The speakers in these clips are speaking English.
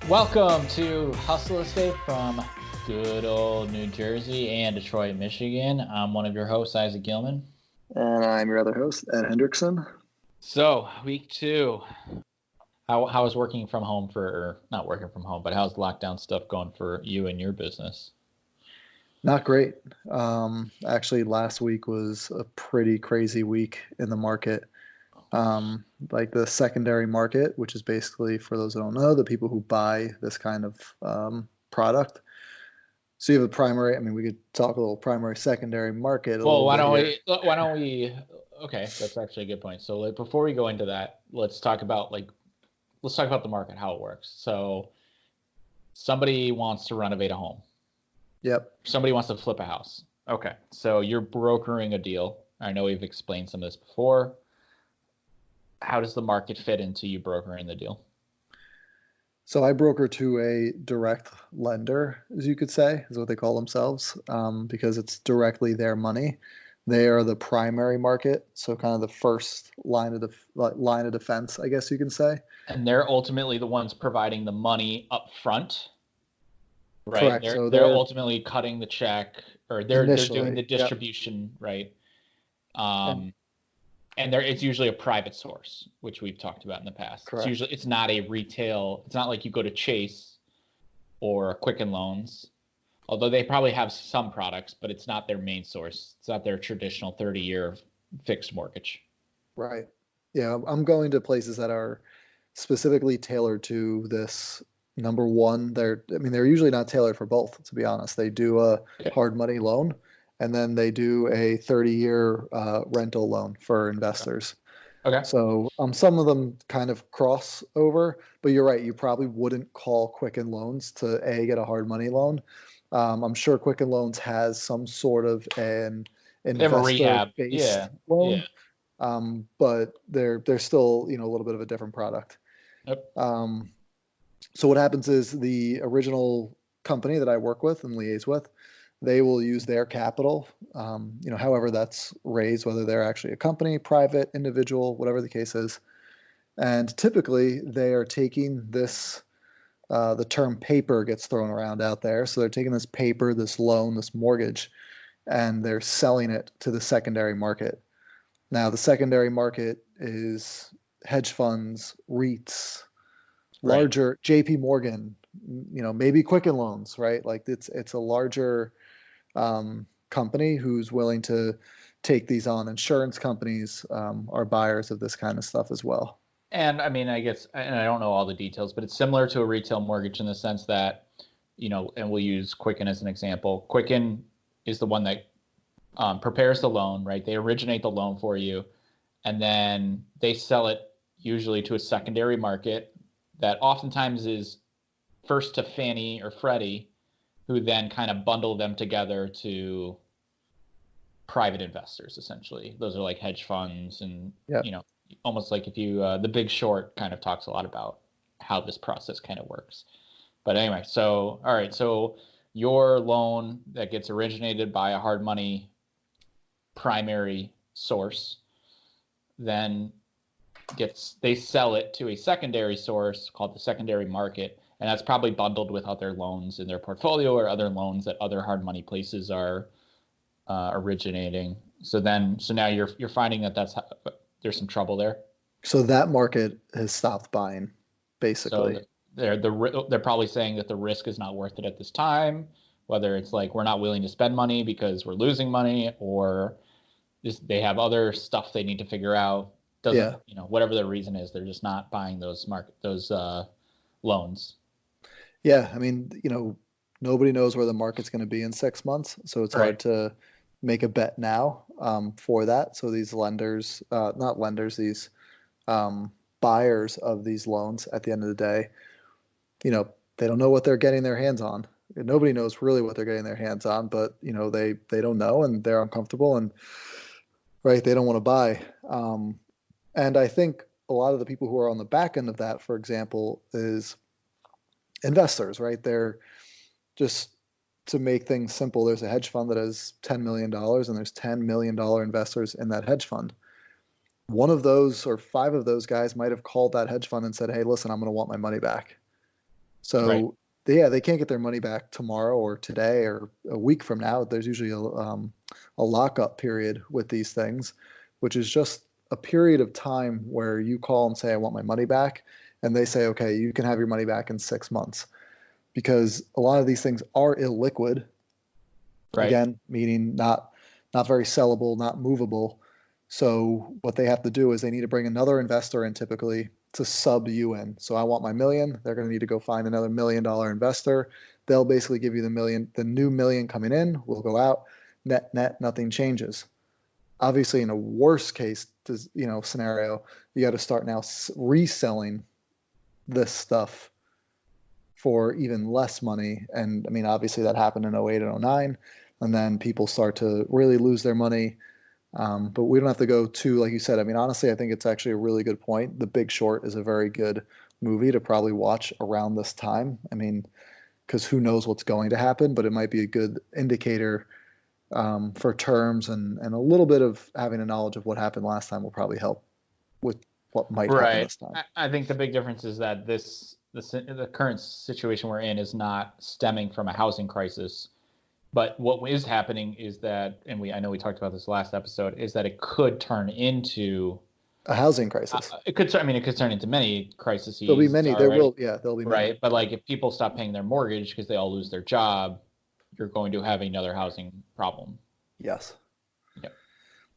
Welcome to Hustle Estate from good old New Jersey and Detroit, Michigan. I'm one of your hosts, Isaac Gilman. And I'm your other host, Ed Hendrickson. So, week 2. How is working from home not working from home, but how's lockdown stuff going for you and your business? Not great. Actually, last week was a pretty crazy week in the market. Like the secondary market, which is basically, for those who don't know, the people who buy this kind of product. So you have a primary. We could talk a little primary, secondary market. Well, why don't we? Okay, that's actually a good point. So, before we go into that, let's talk about the market, how it works. So, somebody wants to renovate a home. Yep. Somebody wants to flip a house. Okay, so you're brokering a deal. I know we've explained some of this before. How does the market fit into you brokering the deal? So I broker to a direct lender, as you could say, is what they call themselves, because it's directly their money. They are the primary market, so kind of the first line of defense, I guess you can say. And they're ultimately the ones providing the money up front, right? Correct. They're ultimately cutting the check, or they're doing the distribution, yep. Right? And it's usually a private source, which we've talked about in the past. Correct. It's not a retail. It's not like you go to Chase or Quicken Loans, although they probably have some products, but it's not their main source. It's not their traditional 30-year fixed mortgage. Right. Yeah, I'm going to places that are specifically tailored to this. Number one, they're usually not tailored for both, to be honest. They do a hard money loan, and then they do a 30-year rental loan for investors. Okay. So some of them kind of cross over, but you're right. You probably wouldn't call Quicken Loans to get a hard money loan. I'm sure Quicken Loans has some sort of an investor-based loan, but they're still a little bit of a different product. Yep. So what happens is the original company that I work with and liaise with, they will use their capital, however that's raised, whether they're actually a company, private, individual, whatever the case is. And typically they are taking this, the term paper gets thrown around out there. So they're taking this paper, this loan, this mortgage, and they're selling it to the secondary market. Now, the secondary market is hedge funds, REITs, larger JP Morgan, maybe Quicken Loans, right? Like it's a larger company who's willing to take these on. Insurance companies are buyers of this kind of stuff as well. And I guess, and I don't know all the details, but it's similar to a retail mortgage in the sense that, and we'll use Quicken as an example. Quicken is the one that prepares the loan, right? They originate the loan for you, and then they sell it usually to a secondary market that oftentimes is first to Fannie or Freddie, who then kind of bundle them together to private investors, essentially. Those are like hedge funds and, almost like if you, The Big Short kind of talks a lot about how this process kind of works. But anyway, all right. So your loan that gets originated by a hard money primary source, then they sell it to a secondary source called the secondary market, and that's probably bundled with other loans in their portfolio or other loans that other hard money places are originating. So now you're finding that there's some trouble there. So that market has stopped buying, basically. So they're probably saying that the risk is not worth it at this time, whether it's like we're not willing to spend money because we're losing money, or they have other stuff they need to figure out. Whatever the reason is, they're just not buying those loans. Yeah, nobody knows where the market's going to be in 6 months, so it's hard to make a bet now for that. So these lenders, these buyers of these loans, at the end of the day, they don't know what they're getting their hands on. Nobody knows really what they're getting their hands on, but they don't know, and they're uncomfortable, and they don't want to buy. And I think a lot of the people who are on the back end of that, for example, is investors, right? They're just, to make things simple, there's a hedge fund that has $10 million and there's $10 million investors in that hedge fund. One of those or 5 of those guys might have called that hedge fund and said, hey, listen, I'm going to want my money back. Right. So they can't get their money back tomorrow or today or a week from now. There's usually a lockup period with these things, which is just a period of time where you call and say, I want my money back. And they say, okay, you can have your money back in 6 months, because a lot of these things are illiquid. Right. Again, meaning not very sellable, not movable. So what they have to do is they need to bring another investor in, typically, to sub you in. So I want my million. They're going to need to go find another $1 million investor. They'll basically give you the new million coming in will go out. Net net, nothing changes. Obviously, in a worst case, scenario, you got to start now reselling this stuff for even less money. And I mean, obviously that happened in 08 and 09. And then people start to really lose their money. But we don't have to go too, like you said. I mean, honestly, I think it's actually a really good point. The Big Short is a very good movie to probably watch around this time. I mean, because who knows what's going to happen, but it might be a good indicator for terms, and a little bit of having a knowledge of what happened last time will probably help with what might happen Right. this time. I think the big difference is that the current situation we're in is not stemming from a housing crisis. But what is happening is that, and I know we talked about this last episode, is that it could turn into A housing crisis. it could turn into many crises There'll be many. There already, will, yeah, there'll be many. right? But like if people stop paying their mortgage because they all lose their job, you're going to have another housing problem. Yes. Yep.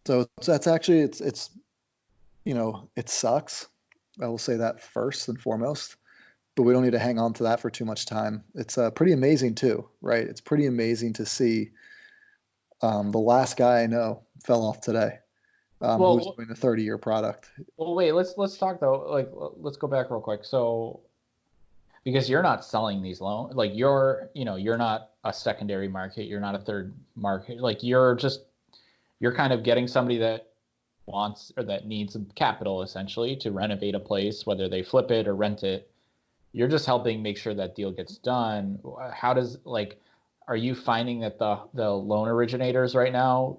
So that's actually it sucks. I will say that first and foremost, but we don't need to hang on to that for too much time. It's pretty amazing too, right? It's pretty amazing to see. The last guy I know fell off today, who's Well, doing a 30-year product. well, wait. Let's talk though. Like, let's go back real quick. So, because you're not selling these loans, like you're not a secondary market. You're not a third market. Like you're kind of getting somebody that wants or that needs capital essentially to renovate a place, whether they flip it or rent it. You're just helping make sure that deal gets done. How does like are you finding that the loan originators right now,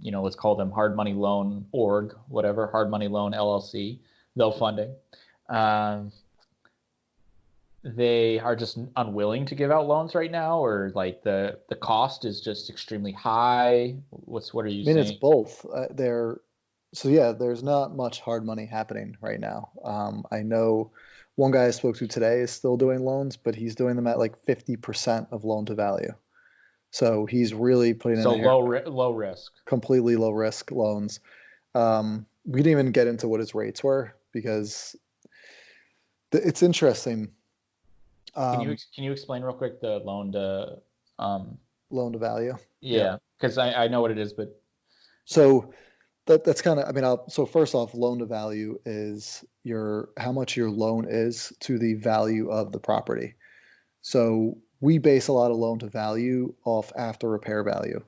let's call them hard money loan org, whatever, hard money loan LLC, they'll funding, um, they are just unwilling to give out loans right now, or like the cost is just extremely high? What are you I mean, it's seeing? both. So yeah, there's not much hard money happening right now. I know one guy I spoke to today is still doing loans, but he's doing them at like 50% of loan to value. So he's really putting in So the haircut, low risk. completely low risk loans. We didn't even get into what his rates were, because it's interesting. Can you explain real quick the loan to um Loan to value. Yeah. yeah, because I know what it is, but So that's kind of, I mean, so first off, loan to value is how much your loan is to the value of the property. So we base a lot of loan to value off after repair value.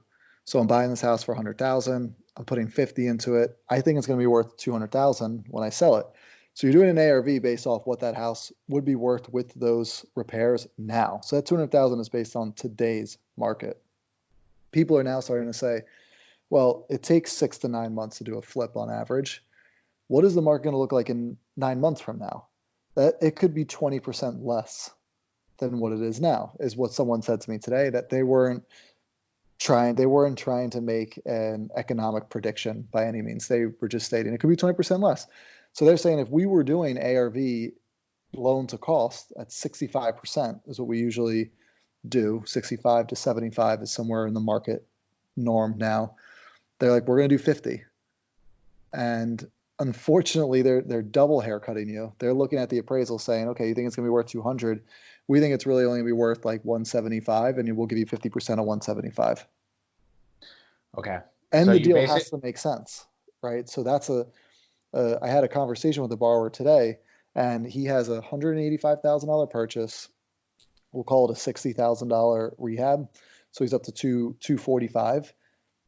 So I'm buying this house for 100,000. I'm putting 50 into it. I think it's going to be worth 200,000 when I sell it. So you're doing an ARV based off what that house would be worth with those repairs now. So that 200,000 is based on today's market. People are now starting to say, well, it takes 6 to 9 months to do a flip on average. What is the market going to look like in 9 months from now? That it could be 20% less than what it is now, is what someone said to me today, that they weren't trying to make an economic prediction by any means. They were just stating it could be 20% less. So they're saying if we were doing ARV loan to cost at 65% is what we usually do. 65 to 75 is somewhere in the market norm now. They're like, we're going to do 50. And unfortunately, they're double haircutting you. They're looking at the appraisal saying, okay, you think it's going to be worth 200. We think it's really only going to be worth like 175, and we'll give you 50% of 175. okay. And So the you deal base has it. to make sense, right? So I had a conversation with the borrower today, and he has a $185,000 purchase. We'll call it a $60,000 rehab. So he's up to 245,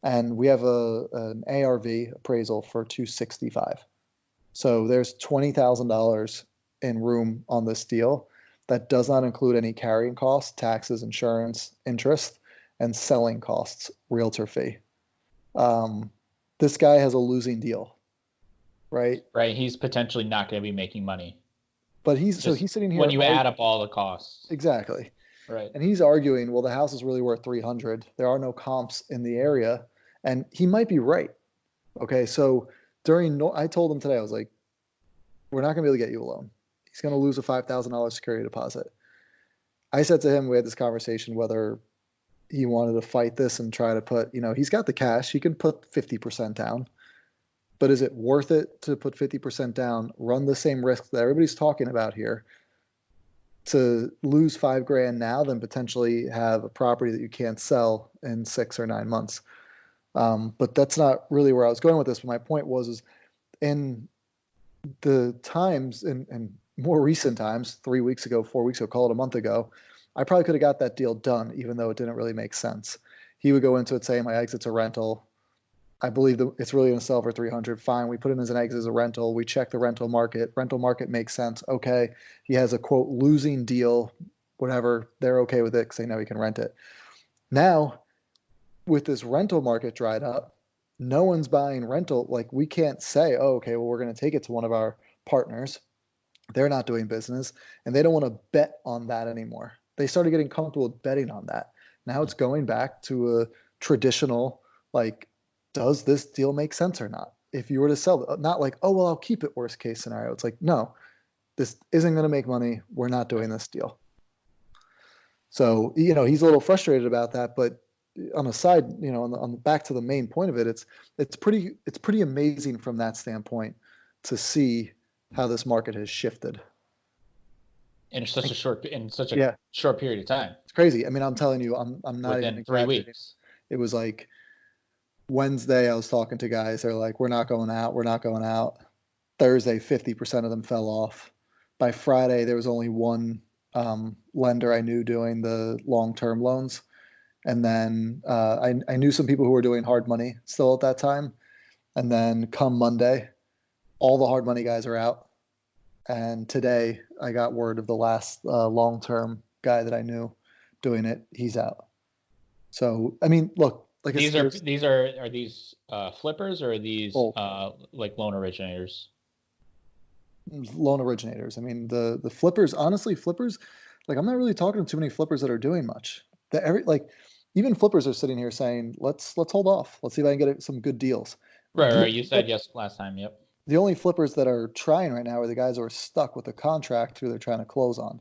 and we have an ARV appraisal for 265. So there's $20,000 in room on this deal. That does not include any carrying costs, taxes, insurance, interest, and selling costs, realtor fee. Um, this guy has a losing deal, right? Right, he's potentially not going to be making money. But he's Just sitting here when you add up all the costs. exactly. Right. And he's arguing, well, the house is really worth 300. There are no comps in the area, and he might be right. Okay, so I told him today, I was like, we're not going to be able to get you a loan. He's going to lose a $5,000 security deposit. I said to him, we had this conversation whether he wanted to fight this and try to put, he's got the cash, he can put 50% down. But is it worth it to put 50% down, run the same risk that everybody's talking about here, to lose $5,000 now than potentially have a property that you can't sell in 6 or 9 months? But that's not really where I was going with this. But my point was in the times, and more recent times, 3 weeks ago, 4 weeks ago, call it a month ago, I probably could have got that deal done, even though it didn't really make sense. He would go into it saying, my exit's a rental. I believe that it's really going to sell for 300. Fine. We put it as an exit as a rental. We check the rental market. Rental market makes sense. Okay. He has a quote losing deal, whatever. They're okay with it because they know he can rent it. Now, with this rental market dried up, no one's buying rental. Like we can't say, oh, okay, well, we're going to take it to one of our partners. They're not doing business and they don't want to bet on that anymore. They started getting comfortable with betting on that. Now it's going back to a traditional, like, does this deal make sense or not? If you were to sell it, not like, oh, well, I'll keep it worst case scenario. It's like, no, this isn't going to make money. We're not doing this deal. So, he's a little frustrated about that, but on a side, on the back to the main point of it, it's pretty amazing from that standpoint to see how this market has shifted in such a short period of time. It's crazy. I mean, I'm telling you, I'm not within even 3 weeks. It was like Wednesday, I was talking to guys. They're like, we're not going out. We're not going out. Thursday, 50% of them fell off. By Friday, there was only one lender I knew doing the long-term loans. And then I knew some people who were doing hard money still at that time. And then come Monday, all the hard money guys are out. And today I got word of the last long-term guy that I knew doing it. He's out. So, I mean, look, like these are these flippers or are these like loan originators? Loan originators. I mean, the flippers, honestly, like I'm not really talking to too many flippers that are doing much. Even flippers are sitting here saying, let's hold off. Let's see if I can get some good deals. Right. You said yes last time. Yep. The only flippers that are trying right now are the guys who are stuck with a contract who they're trying to close on.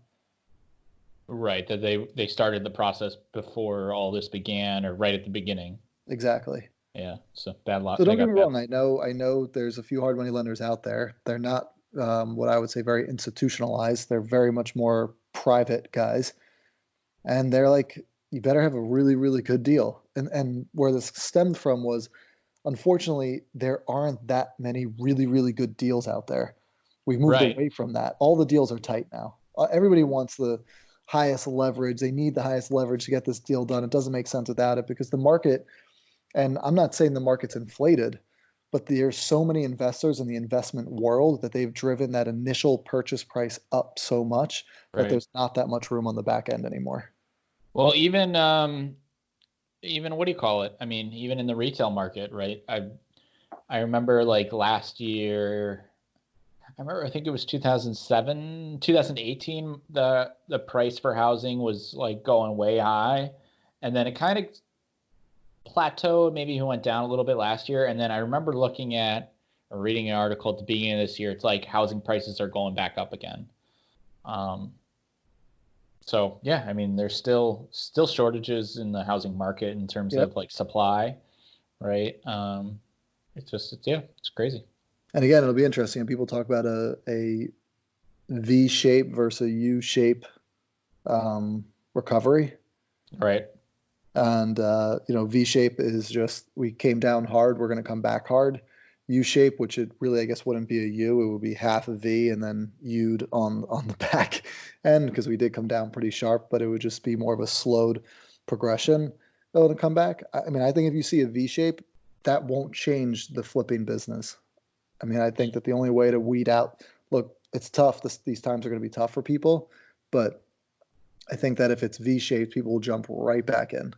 Right. That they started the process before all this began or right at the beginning. Exactly. Yeah. So bad luck. So don't get me wrong. I know there's a few hard money lenders out there. They're not what I would say very institutionalized. They're very much more private guys. And they're like, you better have a really, really good deal. And where this stemmed from was, unfortunately, there aren't that many really, really good deals out there. We've moved away from that. All the deals are tight now. Everybody wants the highest leverage. They need the highest leverage to get this deal done. It doesn't make sense without it because the market, and I'm not saying the market's inflated, but there's so many investors in the investment world that they've driven that initial purchase price up so much that there's not that much room on the back end anymore. Well, even what do you call it? I mean, even in the retail market, right? I remember like last year, I think it was 2018, the price for housing was like going way high. And then it kind of plateaued, maybe it went down a little bit last year. And then I remember looking at or reading an article at the beginning of this year, it's like housing prices are going back up again. So yeah, I mean, there's still shortages in the housing market in terms of like supply, right? It's crazy. And again, it'll be interesting. People talk about a V shape versus a U shape recovery, right? And V shape is just we came down hard, we're going to come back hard. U shape, which it really, I guess, wouldn't be a U. It would be half a V and then U'd on the back end because we did come down pretty sharp, but it would just be more of a slowed progression of the comeback. I mean, I think if you see a V shape, that won't change the flipping business. I mean, I think that the only way to weed out, look, it's tough. These times are going to be tough for people, but I think that if it's V-shaped, people will jump right back in.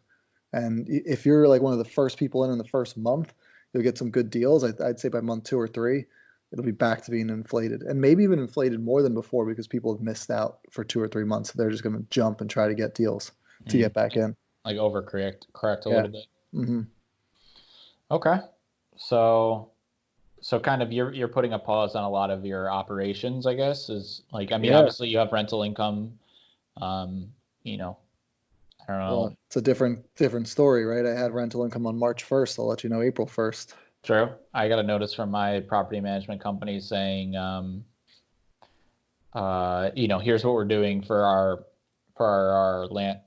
And if you're like one of the first people in the first month, you'll get some good deals. I'd say by month 2 or 3, It'll be back to being inflated, and maybe even inflated more than before because people have missed out for 2 or 3 months. They're just going to jump and try to get deals to get back in. Like correct a Yeah. little bit. hmm Okay. So kind of you're putting a pause on a lot of your operations, I guess, is like, I mean, Yeah. obviously you have rental income. You know, I don't know. Well, it's a different story, right? I had rental income on March 1st. I'll let you know April 1st. True. I got a notice from my property management company saying, here's what we're doing for our land,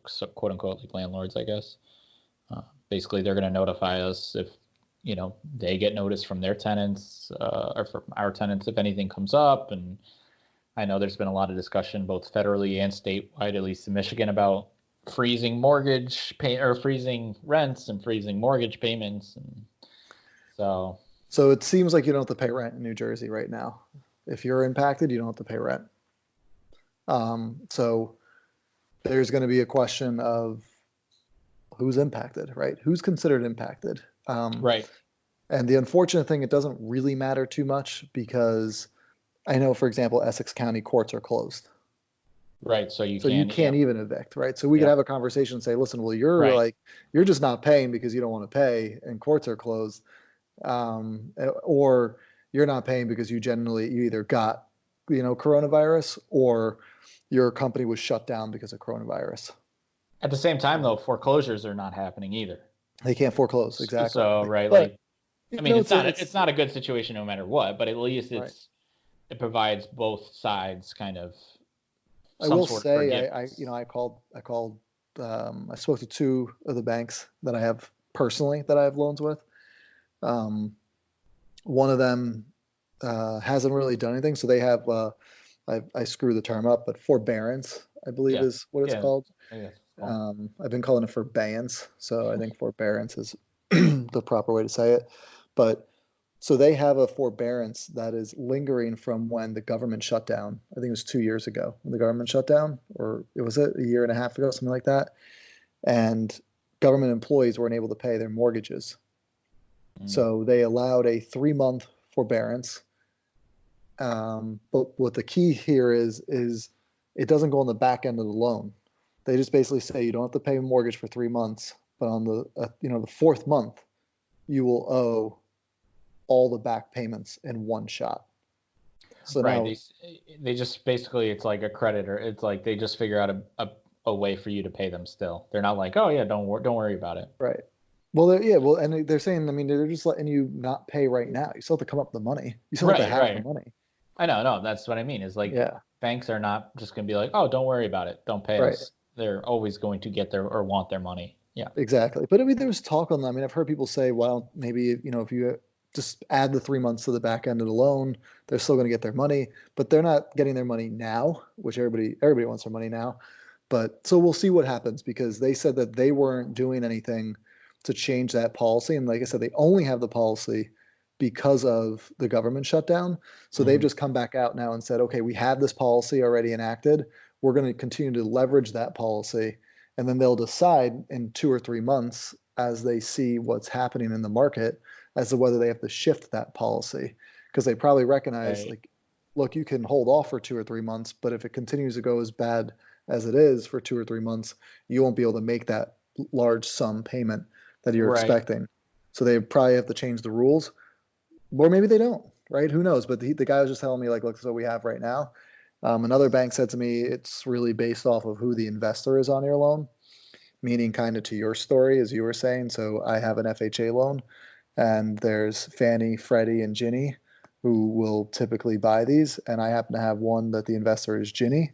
so quote unquote, like landlords, I guess. Basically, they're going to notify us if, they get notice from their tenants, or from our tenants if anything comes up. And I know there's been a lot of discussion, both federally and statewide, at least in Michigan, about freezing freezing rents and freezing mortgage payments. And so it seems like you don't have to pay rent in New Jersey right now. If you're impacted, you don't have to pay rent. So there's going to be a question of who's impacted, right? Who's considered impacted? right. And the unfortunate thing, it doesn't really matter too much because I know, for example, Essex County courts are closed. Right. So you can't even evict, right? So we could have a conversation and say, listen, well, you're just not paying because you don't want to pay and courts are closed. Or you're not paying because you either got, coronavirus, or your company was shut down because of coronavirus. At the same time, though, foreclosures are not happening either. They can't foreclose. Exactly. So, right. But, like, I mean, it's not a good situation no matter what, but at least it provides both sides kind of. I will say, I spoke to 2 of the banks that I have personally that I have loans with. One of them hasn't really done anything, so they have I screw the term up, but forbearance, I believe, is what it's called. I've been calling it forbearance, so I think forbearance is the proper way to say it. But so they have a forbearance that is lingering from when the government shut down. I think it was 2 years ago when the government shut down, or was it a year and a half ago, something like that. And government employees weren't able to pay their mortgages. So they allowed a 3-month forbearance. But what the key here is it doesn't go on the back end of the loan. They just basically say you don't have to pay a mortgage for 3 months, but on the the 4th month, you will owe all the back payments in one shot. So right. Now, they just basically, it's like a creditor. It's like they just figure out a way for you to pay them still. They're not like, oh yeah, don't worry about it. Right. Well, and they're saying, I mean, they're just letting you not pay right now. You still have to come up with the money. You still have to have the money. I know. No, that's what I mean. Is like, banks are not just going to be like, oh, don't worry about it, don't pay us. They're always going to get their or want their money. Yeah. Exactly. But I mean, there was talk on that. I mean, I've heard people say, well, maybe if you just add the 3 months to the back end of the loan, they're still going to get their money, but they're not getting their money now, which everybody wants their money now. But so we'll see what happens, because they said that they weren't doing anything to change that policy. And like I said, they only have the policy because of the government shutdown. So they've just come back out now and said, okay, we have this policy already enacted. We're going to continue to leverage that policy. And then they'll decide in 2 or 3 months, as they see what's happening in the market, as to whether they have to shift that policy. Because they probably recognize, like, look, you can hold off for 2 or 3 months, but if it continues to go as bad as it is for 2 or 3 months, you won't be able to make that large sum payment that you're expecting. So they probably have to change the rules, or maybe they don't, right? Who knows? But the guy was just telling me, like, look, this is what we have right now. Another bank said to me, it's really based off of who the investor is on your loan, meaning kind of to your story, as you were saying. So I have an FHA loan, and there's Fannie, Freddie, and Ginnie who will typically buy these. And I happen to have one that the investor is Ginnie.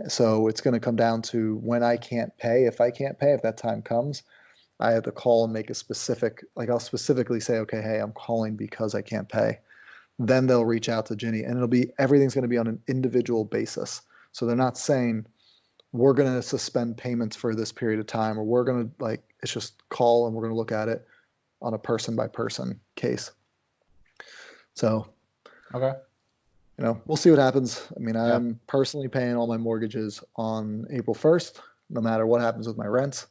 So it's going to come down to when I can't pay. If I can't pay, if that time comes, I have to call and make a specific, like, I'll specifically say, okay, hey, I'm calling because I can't pay. Then they'll reach out to Ginny, and everything's going to be on an individual basis. So they're not saying we're going to suspend payments for this period of time, or we're going to, like, it's just call and we're going to look at it on a person by person case. So, okay. We'll see what happens. I mean, I'm personally paying all my mortgages on April 1st, no matter what happens with my rents.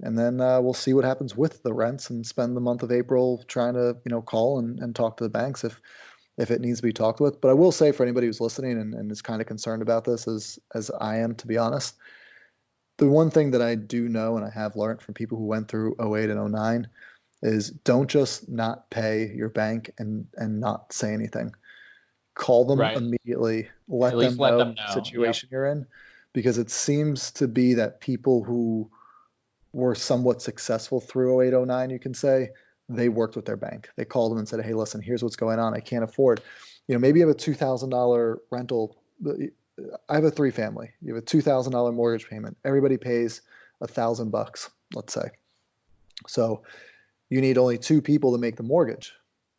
And then we'll see what happens with the rents and spend the month of April trying to, call and talk to the banks if it needs to be talked with. But I will say for anybody who's listening and is kind of concerned about this as I am, to be honest, the one thing that I do know and I have learned from people who went through 08 and 09 is don't just not pay your bank and not say anything. Call them Right. immediately, At let least them let know them the know. situation you're in, because it seems to be that people who were somewhat successful through 08, 09, you can say, they worked with their bank. They called them and said, hey, listen, here's what's going on. I can't afford, maybe you have a $2,000 rental. I have a 3-family. You have a $2,000 mortgage payment. Everybody pays $1,000, let's say. So you need only 2 people to make the mortgage.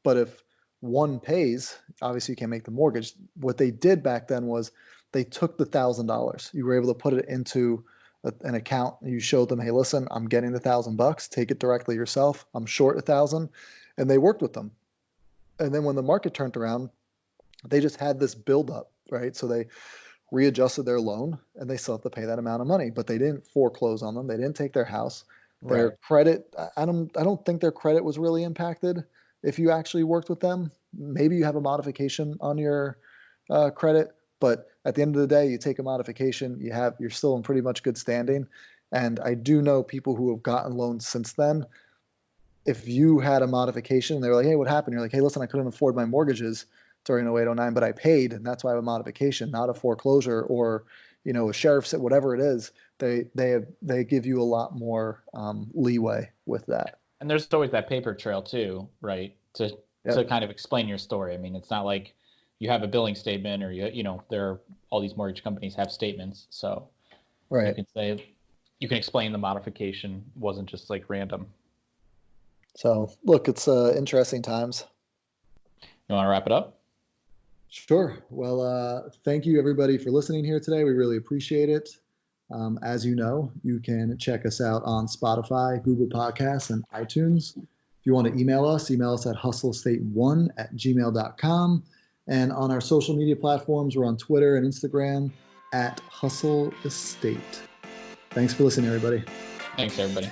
But if one pays, obviously you can't make the mortgage. What they did back then was they took the $1,000. You were able to put it into an account. You showed them, hey, listen, I'm getting the $1,000. Take it directly yourself. I'm short 1,000, and they worked with them. And then when the market turned around, they just had this buildup, right? So they readjusted their loan, and they still have to pay that amount of money, but they didn't foreclose on them. They didn't take their house. Their Right. credit, I don't think their credit was really impacted if you actually worked with them. Maybe you have a modification on your credit, but at the end of the day, you take a modification, you're still in pretty much good standing. And I do know people who have gotten loans since then. If you had a modification, they were like, hey, what happened? You're like, hey, listen, I couldn't afford my mortgages during 08, 09, but I paid, and that's why I have a modification, not a foreclosure or, a sheriff's, whatever it is. They give you a lot more leeway with that. And there's always that paper trail too, right? To Yep. kind of explain your story. I mean, it's not like you have a billing statement or there are all these mortgage companies have statements, so you Right. can explain the modification wasn't just like random. So look, it's interesting times. You want to wrap it up? Sure. Well, thank you everybody for listening here today. We really appreciate it. As you know, you can check us out on Spotify, Google Podcasts, and iTunes. If you want to email us at hustleestate1@gmail.com. And on our social media platforms, we're on Twitter and Instagram @hustleestate. Thanks for listening, everybody. Thanks, everybody.